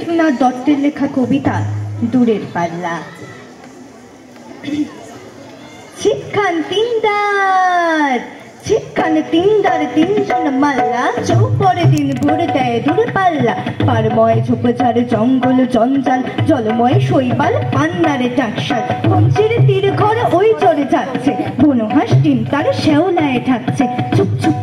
দেবনাথ দত্তের লেখা কবিতা দূরের পাল্লা। ছিটখান তিনদার ছিটখানে তিনদার তিনজন মাল্লা, চৌপরে দিন ভরে দেয় দূরে পাল্লা। পারময় ঝোপঝাড় জঙ্গল জঞ্জাল, জলময় শৈবাল পান্নারে টাকশাল। কঞ্চির তীর ঘর ওই চড়ে যাচ্ছে, বনহাঁস ডিম তার শেওলায় থাকছে। চুপ চুপ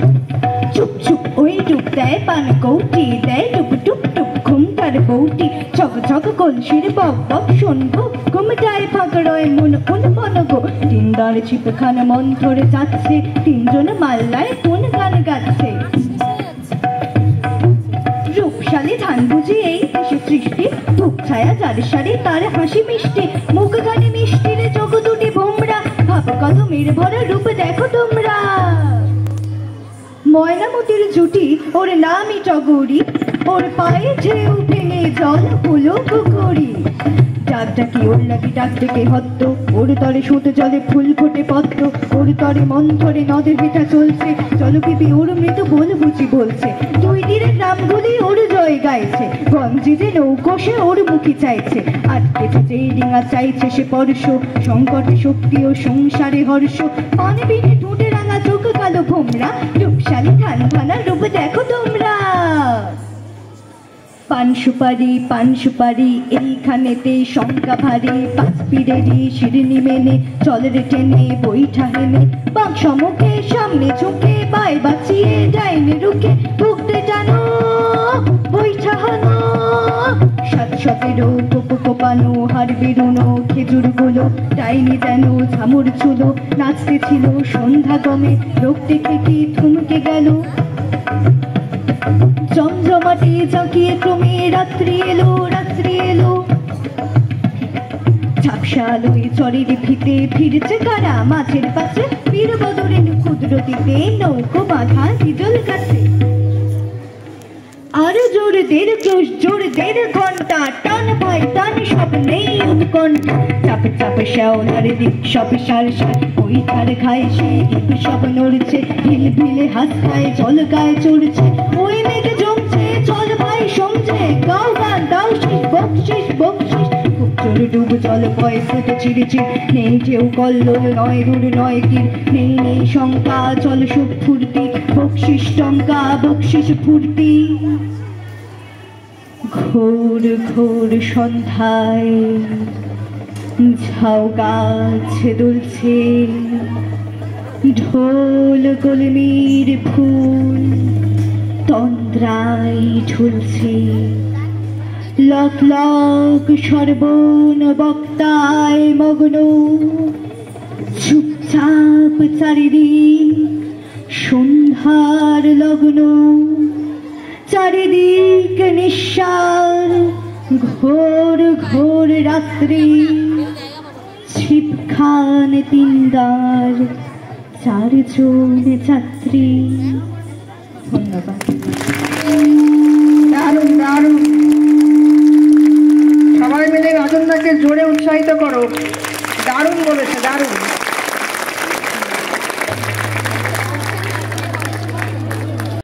চুপ চুপ ওই ডুব দেয় পান কৌটি, দেয় ডুব টুপ টুপ ঘুমটার বৌটি। ছক ছক কলসির বক বক শুনবো, ঘুমটায় ফাঁকড়য় মন কোন বনগো। তিনদার ছিপখানা মন ধরে যাচ্ছে, তিনজন মাল্লায় কোন গান গাচ্ছে। রূপশালী ধান বুঝি এই দেশে সৃষ্টি, ধূপ ছায়া যার সারি তার হাসি মিষ্টি। মুখ গানে মিষ্টির চোখ দুটি ভোমরা, ভাব কদমের ভরা রূপ দেখো তোমরা। ময়নামতির জুটি ওর নামই টগরি, ওর পায়ে ঢেউ ভেঙে জল হলো পুকুরি। ডাক ডাকি ওর লাগি ডাক ডেকে হত্ত, ওর তরে সুত জলে ফুল ফোটে পদ্ম। ওর তরে মন ধরে নদের বেটা চলছে, জলপিপি ওর মৃত বল বুঝি বলছে। দুই তীরের নামগুলি ওর জয় গাইছে, গঞ্জি যে নৌকোষে ওর মুখী চাইছে। আটকেছে যেই ডিঙা চাইছে সে পরশ, সংকটে শক্তি ও সংসারে হর্ষ। পানে বিনে ঠোঁটে রাঙা চোখ কালো ভোমরা, রূপশালী ধান ভানা রূপ দেখো তোমরা। পান সুপারি এইখানেতে শঙ্কা ভারী, পাঁচ পিড়েরি শিরনি মেনে চলের টেনে বইঠা হেনে। বাঘ সমুখে সামনে ঝুঁকে, বাই বাঁচিয়ে ডাইনে রুখে। ভুগতে টানো বইঠা হানো, ৭-১৭ কোপো কোপানো হার বেরোনো খেজুর গুলো। ডাইনি যেন ঝামুর চুলো, নাচতে ছিল সন্ধ্যা গমে। লোক দেখে কি থমকে গেল, জমজমাটি জাঁকিয়ে ক্রমে রাত্রি এলো রাত্রি এলো। ঝাপসা আলোয় চরের ফিতে ফিরছে কারা, মাছের পাশে বীরবদরের ক্ষুদ্রতিতে নৌকো বাঁধা হিজল কাছে। আর জোর দেড় ক্রোশ জোর দেড় ঘন্টা, টান ভাই টান সব নেই উৎকণ্ঠা। চাপে চাপে শ্যাওলার দিক সব সার সার, ওই ধার খায় সে দিক সব নড়ছে। ভিল ভিলে হাত খায় জল গায়ে চড়ছে, ওই মেঘে জমছে চল ভাই সমঝে। গাও গান দাও শেষ বকশিস বকশিস, খুব জোর ডুব জল বয় ফুটে চিড়চিড়। নেই ঢেউ কল্লোল নয় রুর নয় তীর, নেই নেই শঙ্কা চল সুখ ফুর্তি। বকশিস টঙ্কা বকশিস ফুর্তি। ঘোর ঘোর সন্ধ্যায় ঝাউ গাছ দুলছে, ঢোল কলমির ফুল তন্দ্রায় ঝুলছে। লক লক সর্বণ বক্তায় মগ্ন, চুপচাপ চারিদিক সন্ধ্যার লগ্ন। চারিদিক নিঃশ্বাস ঘোর ঘোর রাত্রি, ছিপখান তিনদার চারজন যাত্রী। ধন্যবাদ। দারুণ দারুণ।